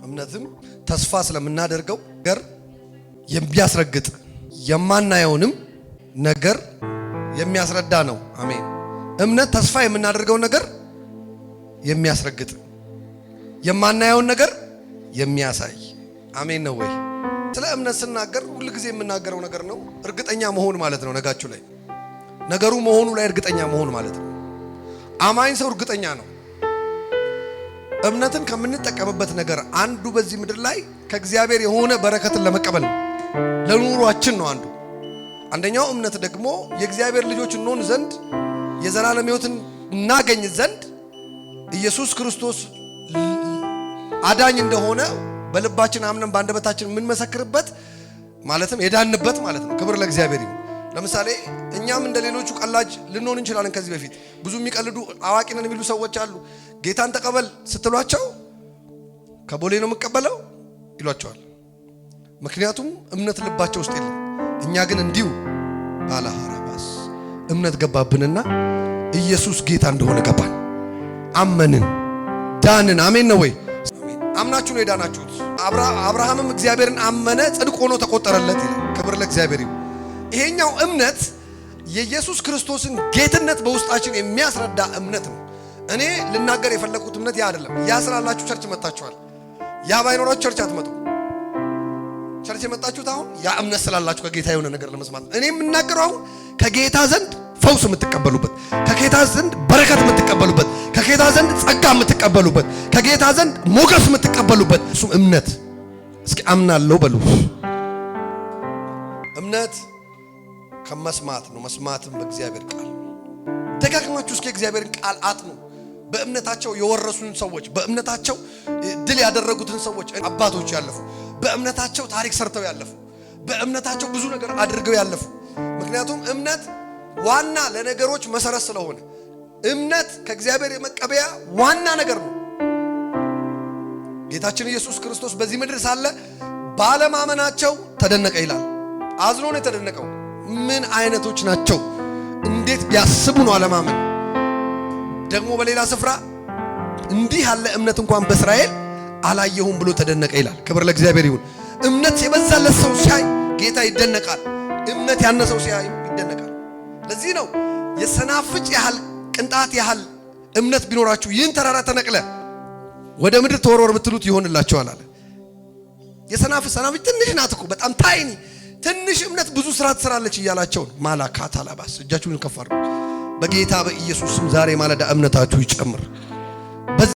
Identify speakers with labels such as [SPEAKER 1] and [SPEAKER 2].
[SPEAKER 1] እምነትም ተስፋ ስለምናደርገው ነገር የሚያስረግጥ የማናየውንም ነገር የሚያስረዳ ነው። አሜን። እምነት ተስፋ የምናደርገው ነገር የሚያስረግጥ የማናየውን ነገር የሚያሳይ አሜን ነው ወይ? ስለ እምነት ስናገር ሁሉ ጊዜ የምናገረው ነገር ነው። እርግጠኛ መሆን ማለት ነው። ነጋችሁ ላይ ነገሩ መሆኑ ላይ እርግጠኛ መሆን ማለት ነው። አማኝ ሰው እርግጠኛ ነው። እምነትን ከምንጠቀምበት ነገር አንዱ በዚህ ምድር ላይ ከእግዚአብሔር የሆነ በረከትን ለመቀበል ነው። ለኑሯችን ነው አንዱ። አንደኛው እምነት ደግሞ የእግዚአብሔር ልጆች እንሆን ዘንድ የዘላለም ሕይወትን እናገኝ ዘንድ ኢየሱስ ክርስቶስ አዳኝ እንደሆነ በልባችን አምነን በአንደበታችን የምንመሰክርበት ማለትም የዳንበት ማለት ነው። ክብር ለእግዚአብሔር ይሁን። ለምሳሌ እኛም እንደሌሎቹ ቀላጅ ልንሆን እንችላለን። ከዚህ በፊት ብዙ የሚቀልዱ አዋቂ ነን የሚሉ ሰዎች አሉ። ጌታን ተቀበል ስትሏቸው ከቦሌ ነው የምቀበለው ይሏቸዋል። ምክንያቱም እምነት ልባቸው ውስጥ የለም። እኛ ግን እንዲሁ ባለሐራባስ እምነት ገባብንና ኢየሱስ ጌታ እንደሆነ ገባን፣ አመንን፣ ዳንን። አሜን ነው ወይ? አምናችሁ ነው የዳናችሁት። አብርሃምም እግዚአብሔርን አመነ ጽድቅ ሆኖ ተቆጠረለት ይላል። ክብር ለእግዚአብሔር ይሁን። ይሄኛው እምነት የኢየሱስ ክርስቶስን ጌትነት በውስጣችን የሚያስረዳ እምነት ነው። እኔ ልናገር የፈለኩት እምነት ያ አይደለም። ያ ስላላችሁ ቸርች መጣችኋል። ያ ባይኖራችሁ ቸርች አትመጡ። ቸርች የመጣችሁት አሁን ያ እምነት ስላላችሁ ከጌታ የሆነ ነገር ለመስማት። እኔ የምናገረው አሁን ከጌታ ዘንድ ፈውስ የምትቀበሉበት፣ ከጌታ ዘንድ በረከት የምትቀበሉበት፣ ከጌታ ዘንድ ጸጋ የምትቀበሉበት፣ ከጌታ ዘንድ ሞገስ የምትቀበሉበት እሱ እምነት። እስኪ አምናለሁ በሉ። እምነት ከመስማት ነው፣ መስማትም በእግዚአብሔር ቃል። ደጋግማችሁ እስኪ እግዚአብሔርን ቃል አጥኑ። በእምነታቸው የወረሱን ሰዎች፣ በእምነታቸው ድል ያደረጉትን ሰዎች አባቶች ያለፉ፣ በእምነታቸው ታሪክ ሰርተው ያለፉ፣ በእምነታቸው ብዙ ነገር አድርገው ያለፉ። ምክንያቱም እምነት ዋና ለነገሮች መሰረት ስለሆነ እምነት ከእግዚአብሔር የመቀበያ ዋና ነገር ነው። ጌታችን ኢየሱስ ክርስቶስ በዚህ ምድር ሳለ ባለማመናቸው ተደነቀ ይላል። አዝኖ ነው የተደነቀው። ምን አይነቶች ናቸው? እንዴት ቢያስቡ ነው አለማመን? ደግሞ በሌላ ስፍራ እንዲህ ያለ እምነት እንኳን በእስራኤል አላየሁም ብሎ ተደነቀ ይላል። ክብር ለእግዚአብሔር ይሁን። እምነት የበዛለት ሰው ሲያይ ጌታ ይደነቃል። እምነት ያነሰው ሲያይ ይደነቃል። ለዚህ ነው የሰናፍጭ ያህል ቅንጣት ያህል እምነት ቢኖራችሁ ይህን ተራራ ተነቅለ ወደ ምድር ተወርወር ብትሉት ይሆንላችኋል አለ። የሰናፍጭ ትንሽ ናት እኮ በጣም ታይኒ ትንሽ እምነት ብዙ ስራ ትሰራለች እያላቸው ማላካታ ላባስ እጃችሁን ከፍ አድርጉ። በጌታ በኢየሱስ ስም ዛሬ ማለዳ እምነታችሁ ይጨምር።